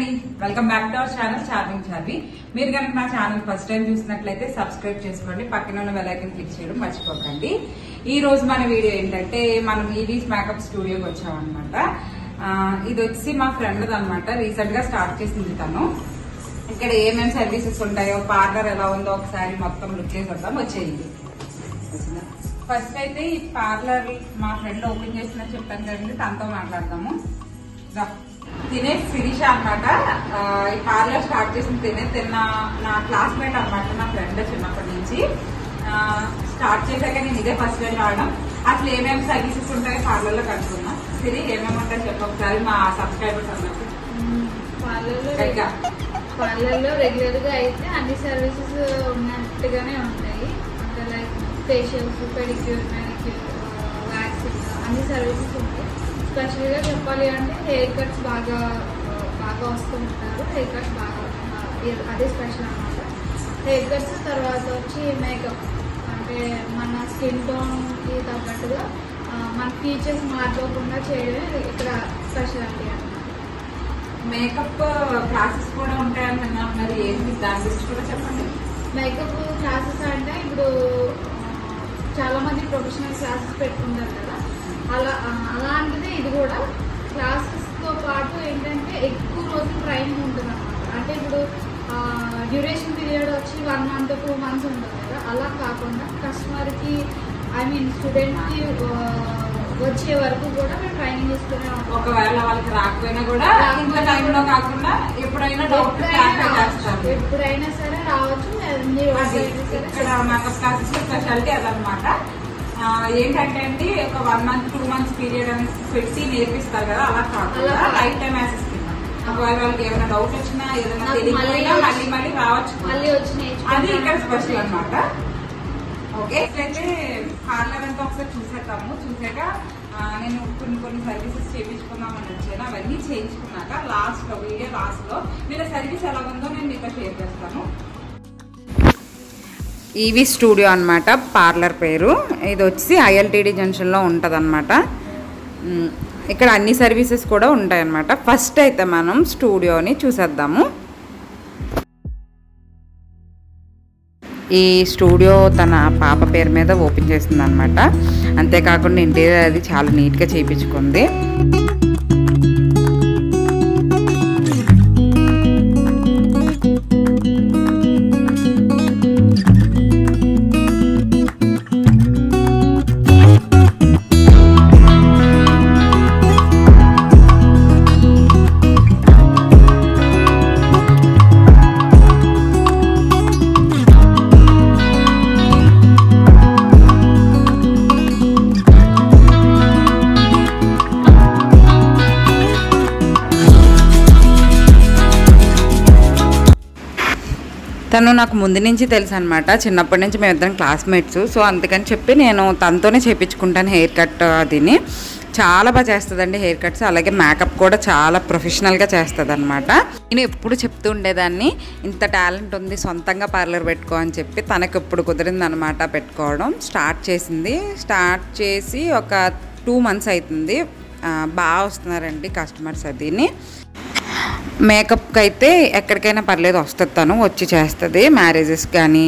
అండి, welcome back to our channel charming Charvi. మీరు కనుక నా ఛానల్ ఫస్ట్ టైం చూసినట్లయితే సబ్స్క్రైబ్ చేసుకోండి, పక్కన ఉన్న బెల్ ఐకాన్ క్లిక్ చేయడం మర్చిపోకండి. ఈ రోజు మన వీడియో ఏంటంటే మనం ఈవీస్ మేకప్ స్టూడియోకి వచ్చామన్నమాట. ఇది వచ్చి మా ఫ్రెండ్ అనమాట, రీసెంట్ గా స్టార్ట్ చేసింది తను. ఇక్కడ ఏమేమి సర్వీసెస్ ఉంటాయో, పార్లర్ ఎలా ఉందో ఒకసారి మొత్తం లుక్ చేసి వద్దాం, వచ్చేయండి. ఫస్ట్ అయితే ఈ పార్లర్ మా ఫ్రెండ్ ఓపెన్ చేసిన చెప్పాను కదండి, తనతో మాట్లాడదాము. తినే శిరీష అనమాట. ఈ పార్లర్ స్టార్ట్ చేసిన నా క్లాస్మేట్ అనమాట, నా ఫ్రెండ్ చిన్నప్పటి నుంచి. స్టార్ట్ చేశాక నేను ఇదే ఫస్ట్ టైం రావడం. అసలు ఏమేమి సర్వీసెస్ ఉంటాయో పార్లర్ లో కనుక్కున్నా. సిరి ఏమేమి ఉంటాయో చెప్ప ఒకసారి మా సబ్స్క్రైబర్స్ అన్నట్టు. పార్లర్లో రెగ్యులర్ గా అయితే అన్ని సర్వీసెస్ ఉన్నట్టుగానే ఉంటాయి. అంటే like facials, pedicure, manicure, waxing అన్ని సర్వీసెస్ ఉంటాయి. స్పెషల్ గా చెప్పాలి అంటే హెయిర్ కట్స్ బాగా వస్తూ ఉంటారు. హెయిర్ కట్స్ బాగా అదే స్పెషల్ అనమాట. హెయిర్ కట్స్ తర్వాత వచ్చి మేకప్, అంటే మన స్కిన్ టోన్ కి తగ్గట్టుగా మన ఫీచర్స్ మార్చుకోకుండా చేయడమే ఇక్కడ స్పెషాలిటీ అనమాట. మేకప్ క్లాసెస్ కూడా ఉంటాయని విన్నాను, మరి ఏంటి దాని గురించి కూడా చెప్పండి. మేకప్ క్లాసెస్ అంటే ఇప్పుడు చాలా మంది ప్రొఫెషనల్ క్లాసెస్ పెట్టుకుంటారు కదా, అలాంటిది ఇది కూడా. క్లాసెస్ తో పాటు ఏంటంటే ఎక్కువ రోజులు ట్రైనింగ్ ఉంటుంది అనమాట. అంటే ఇప్పుడు డ్యూరేషన్ పీరియడ్ వచ్చి 1 month 2 months ఉంటుంది కదా, అలా కాకుండా కస్టమర్కి స్టూడెంట్కి వచ్చే వరకు కూడా మేము ట్రైనింగ్ ఇస్తూనే ఉంటాం. ఒకవేళ వాళ్ళకి రాకపోయినా కూడా ఇంత టైంలో కాకుండా ఎప్పుడైనా సరే రావచ్చు. ఇక్కడ మేకప్ క్లాసెస్ స్పెషాలిటీ అదనమాట. ఏంటంటే అండి, ఒక 1 month 2 months పీరియడ్ అని పెట్టి నేర్పిస్తారు కదా, అలా కాకుండా లైఫ్ టైం యాక్సెస్ కింద. ఒకవేళ వాళ్ళకి ఏమైనా డౌట్ వచ్చినా, ఏదైనా తెలియకపోయినా మళ్ళీ రావచ్చు, అది ఇక్కడ స్పెషల్ అనమాట. ఓకే, అయితే పార్లర్ అంతా ఒకసారి చూసాక నేను కొన్ని సర్వీసెస్ చేయించుకున్నామని వచ్చాను. అవన్నీ చేయించుకున్నాక వీడియో లాస్ట్ లో వీళ్ళ సర్వీస్ ఎలా ఉందో నేను మీతో షేర్ చేస్తాను. ఈవీ స్టూడియో అనమాట పార్లర్ పేరు. ఇది వచ్చి ఐఎల్టీడీ జంక్షన్లో ఉంటుంది అనమాట. ఇక్కడ అన్ని సర్వీసెస్ కూడా ఉంటాయన్నమాట. ఫస్ట్ అయితే మనం స్టూడియోని చూసేద్దాము. ఈ స్టూడియో తన పాప పేరు మీద ఓపెన్ చేస్తుంది అనమాట. అంతేకాకుండా ఇంటీరియర్ అది చాలా నీట్గా చేయించుకుంది. తను నాకు ముందు నుంచి తెలుసు అనమాట, చిన్నప్పటి నుంచి మేమిద్దరం క్లాస్మేట్స్. సో అందుకని చెప్పి నేను తనతోనే చేయించుకుంటాను హెయిర్ కట్. అదిని చాలా బాగా చేస్తుందండి హెయిర్ కట్స్. అలాగే మేకప్ కూడా చాలా ప్రొఫెషనల్గా చేస్తుంది అనమాట. నేను ఎప్పుడు చెప్తూ ఉండేదాన్ని, ఇంత టాలెంట్ ఉంది, సొంతంగా పార్లర్ పెట్టుకో అని చెప్పి. తనకు ఎప్పుడు కుదిరింది అనమాట పెట్టుకోవడం. స్టార్ట్ చేసి ఒక 2 months అవుతుంది. బాగా వస్తున్నారండి కస్టమర్స్. అదిని మేకప్కి అయితే ఎక్కడికైనా పర్లేదు, వస్తుంది తను వచ్చి చేస్తుంది. మ్యారేజెస్ కానీ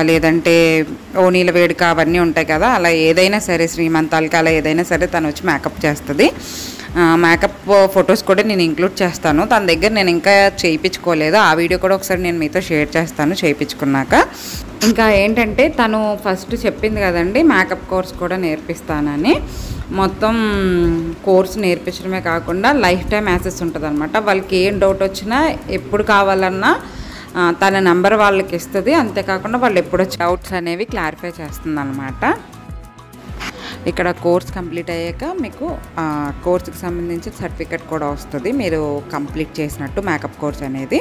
లేదంటే ఓణీల వేడుక అవన్నీ ఉంటాయి కదా, అలా ఏదైనా సరే, శ్రీమంతాలకి అలా ఏదైనా సరే తను వచ్చి మేకప్ చేస్తుంది. మేకప్ ఫొటోస్ కూడా నేను ఇంక్లూడ్ చేస్తాను. తన దగ్గర నేను ఇంకా చేయించుకోలేదు, ఆ వీడియో కూడా ఒకసారి నేను మీతో షేర్ చేస్తాను చేయించుకున్నాక. ఇంకా ఏంటంటే తను ఫస్ట్ చెప్పింది కదండి, మేకప్ కోర్స్ కూడా నేర్పిస్తానని. మొత్తం కోర్స్ నేర్పించడమే కాకుండా లైఫ్ టైం యాక్సెస్ ఉంటుంది అనమాట. వాళ్ళకి ఏం డౌట్ వచ్చినా ఎప్పుడు కావాలన్నా తన నెంబర్ వాళ్ళకి ఇస్తుంది. అంతేకాకుండా వాళ్ళు ఎప్పుడు డౌట్స్ అనేవి క్లారిఫై చేస్తుంది అనమాట. ఇక్కడ కోర్స్ కంప్లీట్ అయ్యాక మీకు కోర్సుకి సంబంధించి సర్టిఫికెట్ కూడా వస్తుంది, మీరు కంప్లీట్ చేసినట్టు మేకప్ కోర్స్ అనేది.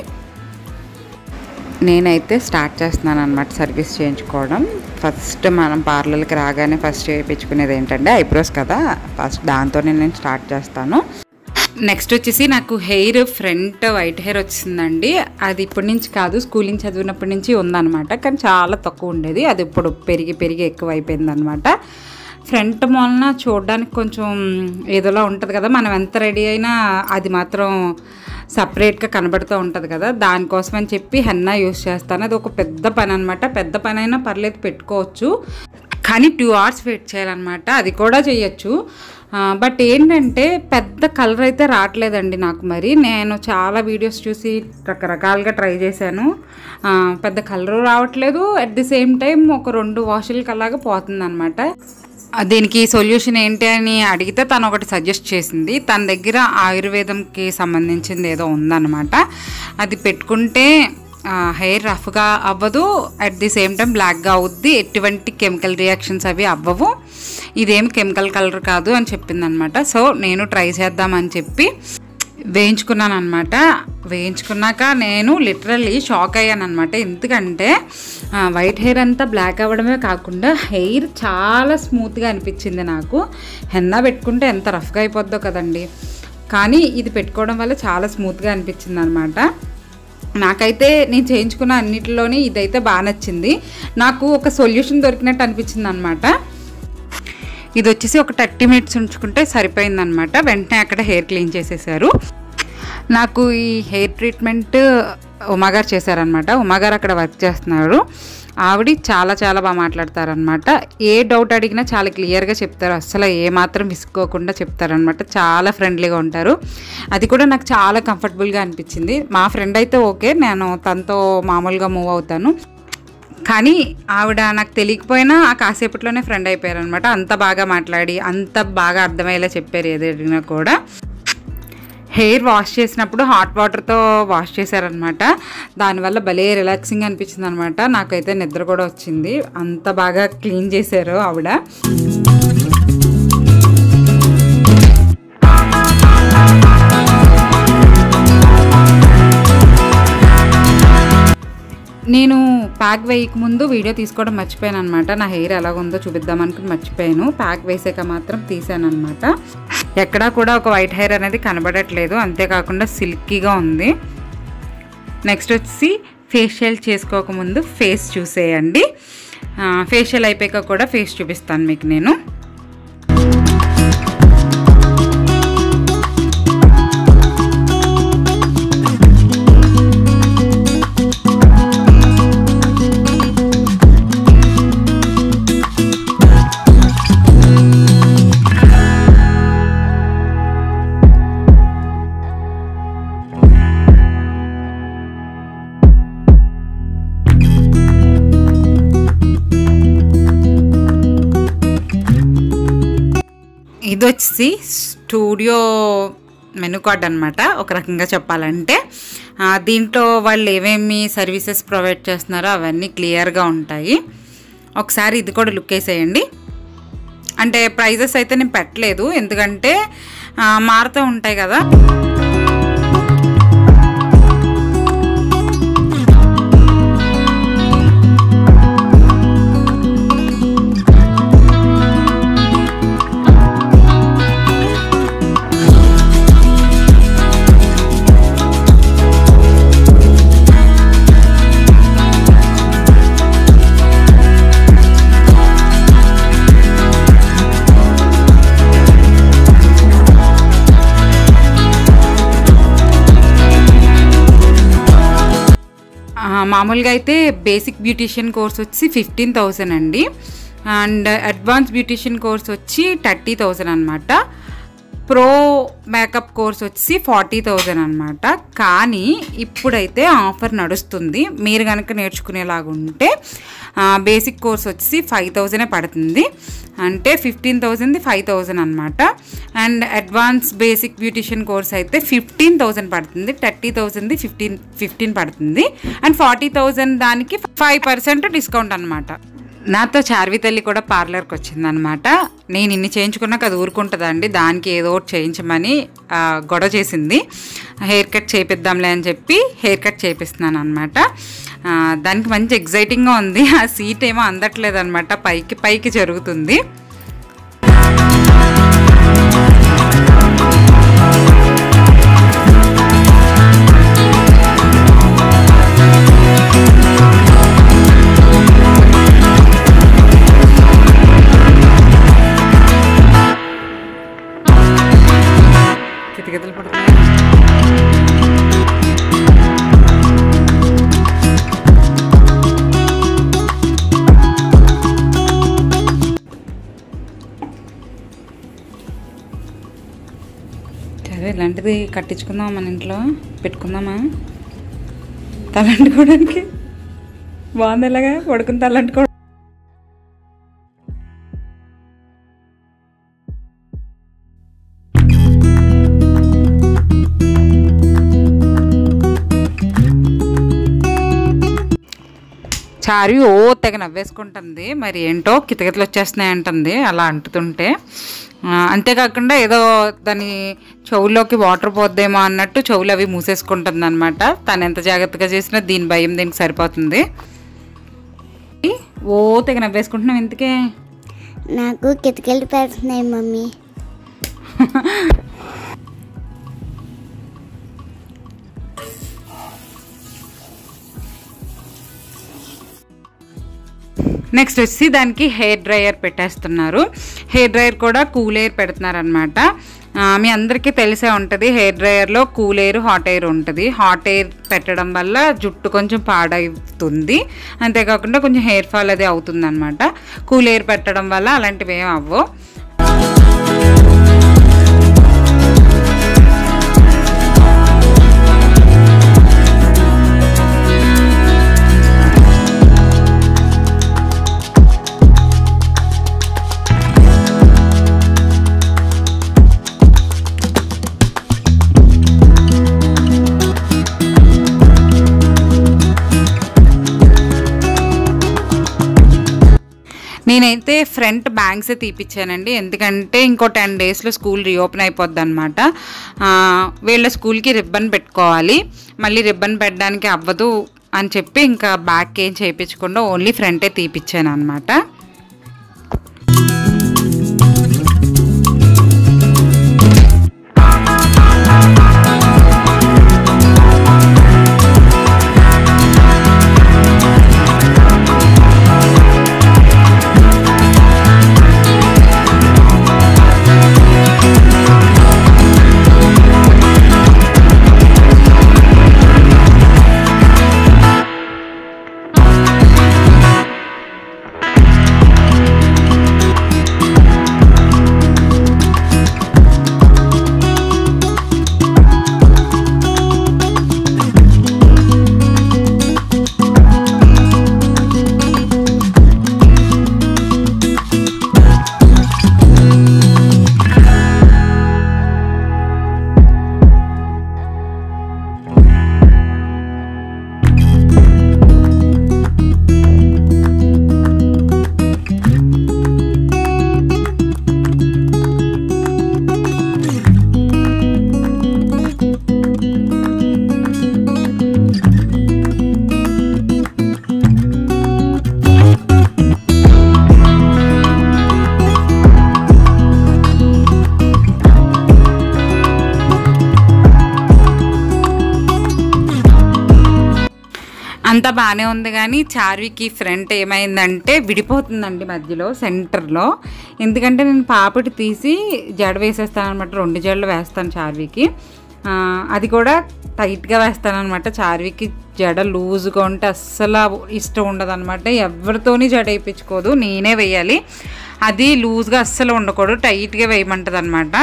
నేనైతే స్టార్ట్ చేస్తున్నాను అనమాట సర్వీస్ చేయించుకోవడం. ఫస్ట్ మనం పార్లర్కి రాగానే ఫస్ట్ చేయించుకునేది ఏంటంటే ఐబ్రోస్ కదా, ఫస్ట్ దాంతోనే నేను స్టార్ట్ చేస్తాను. నెక్స్ట్ వచ్చేసి నాకు హెయిర్ ఫ్రంట్ వైట్ హెయిర్ వచ్చిందండి. అది ఇప్పటి నుంచి కాదు, స్కూలింగ్ చదివినప్పటి నుంచి ఉందన్నమాట. కానీ చాలా తక్కువ ఉండేది, అది ఇప్పుడు పెరిగి ఎక్కువ అయిపోయింది అనమాట. ఫ్రంట్ మొన్న చూడడానికి కొంచెం ఏదోలా ఉంటుంది కదా, మనం ఎంత రెడీ అయినా అది మాత్రం సపరేట్గా కనబడుతూ ఉంటుంది కదా, దానికోసం అని చెప్పి హెన్నా యూస్ చేస్తాను. అది ఒక పెద్ద పని అనమాట. పెద్ద పని అయినా పర్లేదు పెట్టుకోవచ్చు, కానీ 2 hours వెయిట్ చేయాలన్నమాట. అది కూడా చేయొచ్చు. బట్ ఏంటంటే పెద్ద కలర్ అయితే రావట్లేదండి నాకు. మరి నేను చాలా వీడియోస్ చూసి రకరకాలుగా ట్రై చేశాను, పెద్ద కలరు రావట్లేదు. అట్ ది సేమ్ టైం ఒక 2 వాషులకి అలాగా పోతుంది అనమాట. దీనికి సొల్యూషన్ ఏంటి అని అడిగితే తను ఒకటి సజెస్ట్ చేసింది. తన దగ్గర ఆయుర్వేదంకి సంబంధించింది ఏదో ఉందన్నమాట. అది పెట్టుకుంటే హెయిర్ రఫ్గా అవ్వదు, అట్ ది సేమ్ టైం బ్లాక్గా అవుద్ది, ఎటువంటి కెమికల్ రియాక్షన్స్ అవి అవ్వవు, ఇదేం కెమికల్ కలర్ కాదు అని చెప్పింది అనమాట. సో నేను ట్రై చేద్దామని చెప్పి వేయించుకున్నాను అనమాట. వేయించుకున్నాక నేను లిటరల్లీ షాక్ అయ్యాను అనమాట. ఎందుకంటే వైట్ హెయిర్ అంతా బ్లాక్ అవ్వడమే కాకుండా హెయిర్ చాలా స్మూత్గా అనిపించింది నాకు. హెన్నా పెట్టుకుంటే ఎంత రఫ్గా అయిపోద్దో కదండి, కానీ ఇది పెట్టుకోవడం వల్ల చాలా స్మూత్గా అనిపించింది అనమాట. నాకైతే నేను చేయించుకున్న అన్నిటిలోనే ఇదైతే బాగా నచ్చింది. నాకు ఒక సొల్యూషన్ దొరికినట్టు అనిపించింది అనమాట. ఇది వచ్చేసి ఒక 30 minutes ఉంచుకుంటే సరిపోయిందనమాట. వెంటనే అక్కడ హెయిర్ క్లీన్ చేసేసారు. నాకు ఈ హెయిర్ ట్రీట్మెంట్ ఉమాగారు చేశారనమాట. ఉమాగారు అక్కడ వర్క్ చేస్తున్నారు. ఆవిడ చాలా చాలా బాగా మాట్లాడతారనమాట. ఏ డౌట్ అడిగినా చాలా క్లియర్గా చెప్తారు, అసలు ఏమాత్రం విసుకోకుండా చెప్తారనమాట. చాలా ఫ్రెండ్లీగా ఉంటారు. అది కూడా నాకు చాలా కంఫర్టబుల్గా అనిపించింది. మా ఫ్రెండ్ అయితే ఓకే, నేను తనతో మామూలుగా మూవ్ అవుతాను, కానీ ఆవిడ నాకు తెలియకపోయినా ఆ కాసేపట్లోనే ఫ్రెండ్ అయిపోయారనమాట. అంత బాగా మాట్లాడి అంత బాగా అర్థమయ్యేలా చెప్పారు ఏది అడిగినా కూడా. హెయిర్ వాష్ చేసినప్పుడు హాట్ వాటర్తో వాష్ చేశారనమాట. దానివల్ల భలే రిలాక్సింగ్ అనిపించింది అనమాట. నాకైతే నిద్ర కూడా వచ్చింది, అంత బాగా క్లీన్ చేశారు ఆవిడ. నేను ప్యాక్ వేయక ముందు వీడియో తీసుకోవడం మర్చిపోయాను అనమాట. నా హెయిర్ ఎలాగుందో చూపిద్దామనుకుని మర్చిపోయాను. ప్యాక్ వేసాక మాత్రం తీసాను అనమాట. ఎక్కడా కూడా ఒక వైట్ హెయిర్ అనేది కనబడట్లేదు, అంతేకాకుండా సిల్కీగా ఉంది. నెక్స్ట్ వచ్చి ఫేషియల్ చేసుకోకముందు ఫేస్ చూసేయండి. ఫేషియల్ అయిపోయాక కూడా ఫేస్ చూపిస్తాను మీకు నేను. ఇది వచ్చి స్టూడియో మెనూ కార్డ్ అనమాట. ఒక రకంగా చెప్పాలంటే దీంట్లో వాళ్ళు ఏమేమి సర్వీసెస్ ప్రొవైడ్ చేస్తున్నారో అవన్నీ క్లియర్గా ఉంటాయి. ఒకసారి ఇది కూడా లుక్ వేసేయండి. అంటే ప్రైజెస్ అయితే నేను పెట్టలేదు, ఎందుకంటే మారుతూ ఉంటాయి కదా. మామూలుగా అయితే బేసిక్ బ్యూటీషియన్ కోర్స్ వచ్చి 15,000 అండి, అండ్ అడ్వాన్స్ బ్యూటీషియన్ కోర్స్ వచ్చి 30,000 అనమాట. ప్రో మేకప్ కోర్స్ వచ్చి 40,000 అనమాట. కానీ ఇప్పుడైతే ఆఫర్ నడుస్తుంది. మీరు కనుక నేర్చుకునేలాగుంటే బేసిక్ కోర్స్ వచ్చి 5,000 పడుతుంది, అంటే 15,000 5,000 అనమాట. And advance basic beautician course అయితే 15,000 పడుతుంది, 30,000 15 పడుతుంది, అండ్ 40,000 దానికి 5% డిస్కౌంట్ అనమాట. నాతో చార్వి తల్లి కూడా పార్లర్కి వచ్చిందనమాట. నేను ఇన్ని చేయించుకున్నాక అది ఊరుకుంటుందండి, దానికి ఏదో ఒకటి చేయించమని గొడవ చేసింది. హెయిర్ కట్ చేపిద్దాంలే అని చెప్పి హెయిర్ కట్ చేపిస్తున్నాను అనమాట. దానికి మంచి ఎగ్జైటింగ్గా ఉంది. ఆ సీట్ ఏమో అందట్లేదు అనమాట, పైకి పైకి జరుగుతుంది. కితకితలు పడుతుంది. సరే ఇలాంటిది కట్టించుకుందామా మన ఇంట్లో పెట్టుకుందామా తలంటుకోవడానికి బాగుంది ఇలాగా పడుకుని తలంటుకో చారి ఓ తెగ నవ్వేసుకుంటుంది మరి ఏంటో కితకితలు వచ్చేస్తున్నాయి అంటుంది అలా అంటుతుంటే అంతేకాకుండా ఏదో దాని చెవుల్లోకి వాటర్ పోద్దేమో అన్నట్టు చెవులు అవి మూసేసుకుంటుంది అనమాట తను ఎంత జాగ్రత్తగా చేసినా దీని భయం దీనికి సరిపోతుంది ఓ తెగ నవ్వేసుకుంటున్నాం ఎందుకే నాకు కితకితలు పెడుతున్నాయి మమ్మీ నెక్స్ట్ వచ్చి దానికి హెయిర్ డ్రైయర్ పెట్టేస్తున్నారు హెయిర్ డ్రైయర్ కూడా కూల్ ఎయిర్ పెడుతున్నారు అనమాట మీ అందరికీ తెలిసే ఉంటుంది హెయిర్ డ్రైయర్లో కూల్ ఎయిర్ హాట్ ఎయిర్ ఉంటుంది హాట్ ఎయిర్ పెట్టడం వల్ల జుట్టు కొంచెం పాడవుతుంది అంతేకాకుండా కొంచెం హెయిర్ ఫాల్ అది అవుతుంది అనమాట కూల్ ఎయిర్ పెట్టడం వల్ల అలాంటివి ఏం అవ్వవు నేనైతే ఫ్రంట్ బ్యాంగ్సే తీపిచ్చానండి ఎందుకంటే ఇంకో 10 డేస్లో స్కూల్ రీఓపెన్ అయిపోద్ది అనమాట వీళ్ళ స్కూల్కి రిబ్బన్ పెట్టుకోవాలి మళ్ళీ రిబ్బన్ పెట్టడానికి అవ్వదు అని చెప్పి ఇంకా బ్యాక్ ఏం చేయించకుండా ఓన్లీ ఫ్రంటే తీపిచ్చాను అనమాట అంతా బాగానే ఉంది కానీ చార్వికి ఫ్రంట్ ఏమైందంటే విడిపోతుందండి మధ్యలో సెంటర్లో ఎందుకంటే నేను పాపటి తీసి జడ వేసేస్తాను అనమాట 2 జడలు వేస్తాను చార్వికి అది కూడా టైట్గా వేస్తాను అనమాట చార్వికి జడ లూజ్గా ఉంటే అస్సలు ఇష్టం ఉండదు అనమాట ఎవరితోని జడ వేయించుకోదు నేనే వేయాలి అది లూజ్గా అస్సలు ఉండకూడదు టైట్గా వేయమంటుంది అనమాట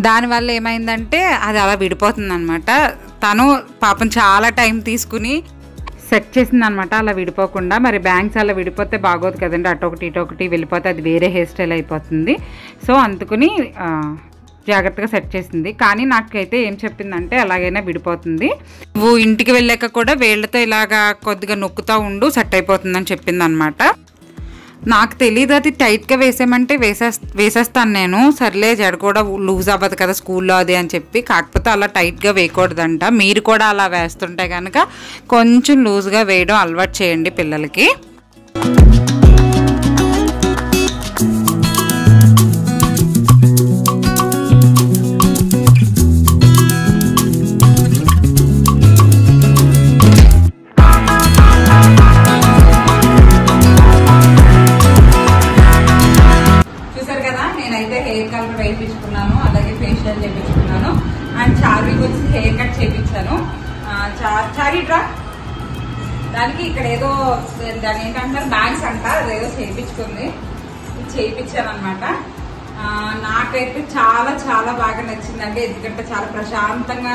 దానివల్ల ఏమైందంటే అది అలా విడిపోతుంది అనమాట తను పాపం చాలా టైం తీసుకుని సెట్ చేసింది అనమాట అలా విడిపోకుండా మరి బ్యాంగ్స్ అలా విడిపోతే బాగోదు కదండి అటొకటి ఇటొకటి వెళ్ళిపోతే అది వేరే హెయిర్ స్టైల్ అయిపోతుంది సో అందుకని జాగ్రత్తగా సెట్ చేసింది కానీ నాకైతే ఏం చెప్పిందంటే అలాగైనా విడిపోతుంది నువ్వు ఇంటికి వెళ్ళాక కూడా వేళ్ళతో ఇలాగా కొద్దిగా నొక్కుతూ ఉండు సెట్ అయిపోతుందని చెప్పింది అనమాట నాకు తెలియదు అది టైట్గా వేసేమంటే వేసేస్తాను నేను సర్లే జడ కూడా లూజ్ అవ్వదు కదా స్కూల్లో అది అని చెప్పి కాకపోతే అలా టైట్గా వేయకూడదంట మీరు కూడా అలా వేస్తుంటే కనుక కొంచెం లూజ్గా వేయడం అలవాటు చేయండి పిల్లలకి దానికి ఇక్కడ ఏదో దాని ఏంటంటారు బ్యాంగ్స్ అంట అదేదో చేయించుకుంది చేయించాను అనమాట నాకైతే చాలా చాలా బాగా నచ్చిందండి. ఎందుకంటే చాలా ప్రశాంతంగా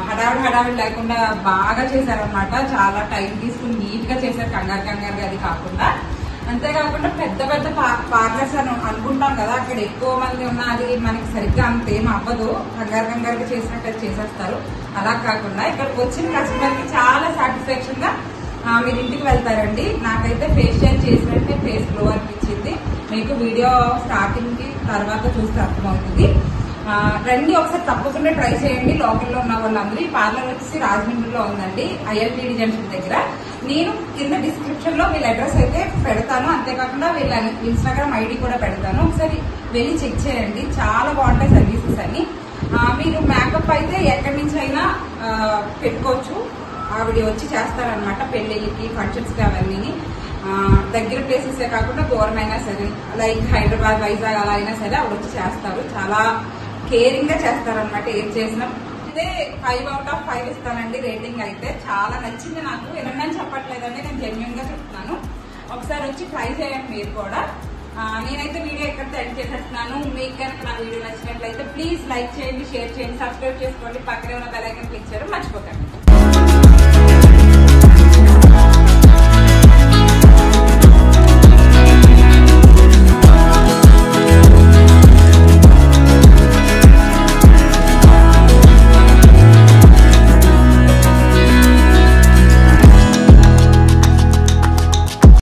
హడావిడి లేకుండా బాగా చేశారనమాట. చాలా టైం తీసుకుని నీట్ గా చేశారు, కంగారుగా అది కాకుండా. అంతేకాకుండా పెద్ద పెద్ద పార్లర్స్ అని అనుకుంటాం కదా, అక్కడ ఎక్కువ మంది ఉన్నా అది మనకి సరిగ్గా అంతేం అవ్వదు, కంగారుగా చేసినట్టు చేసేస్తారు. అలా కాకుండా ఇక్కడికి వచ్చిన కస్టమర్ కి చాలా సాటిస్ఫాక్షన్ గా మీరు ఇంటికి వెళ్తారండి. నాకైతే ఫేషియల్ చేసినట్టే ఫేస్ గ్లో అనిపించింది. మీకు వీడియో స్టార్టింగ్ కి తర్వాత చూస్తే అర్థమవుతుంది. రండి, ఒకసారి తప్పకుండా ట్రై చేయండి. లోకల్లో ఉన్న వాళ్ళందరూ. ఈ పార్లర్ వచ్చేసి రాజమండ్రిలో ఉందండి, ILTD జంక్షన్ దగ్గర. నేను కింద డిస్క్రిప్షన్ లో వీళ్ళ అడ్రస్ అయితే పెడతాను. అంతేకాకుండా వీళ్ళ ఇన్స్టాగ్రామ్ ID కూడా పెడతాను. ఒకసారి వెళ్ళి చెక్ చేయండి, చాలా బాగుంటాయి సర్వీసెస్ అన్ని. మీరు మేకప్ అయితే ఎక్కడి నుంచి అయినా పెట్టుకోవచ్చు, ఆవిడ వచ్చి చేస్తారనమాట. పెళ్లిళ్ళకి, ఫంక్షన్స్ కి అవన్నీ. దగ్గర ప్లేసెస్ కాకుండా దూరమైనా సరే, లైక్ హైదరాబాద్, వైజాగ్ అలా అయినా సరే ఆవిడ వచ్చి చేస్తారు. చాలా కేరింగ్ గా చేస్తారనమాట ఏం చేసినా. అయితే 5 out of 5 ఇస్తానండి రేటింగ్. అయితే చాలా నచ్చింది నాకు. ఏమన్నా చెప్పట్లేదండి, నేను జెన్యూన్ గా చెప్తున్నాను. ఒకసారి వచ్చి ట్రై చేయండి మీరు కూడా. నేనైతే వీడియో ఎక్కడితో ఎండ్ చేసేస్తున్నాను. మీకు కనుక నా వీడియో నచ్చినట్లయితే ప్లీజ్ లైక్ చేయండి, షేర్ చేయండి, సబ్స్క్రైబ్ చేసుకోండి. పక్కనే ఉన్న బెల్ ఐకాన్ క్లిక్ చేయడం మర్చిపోకండి.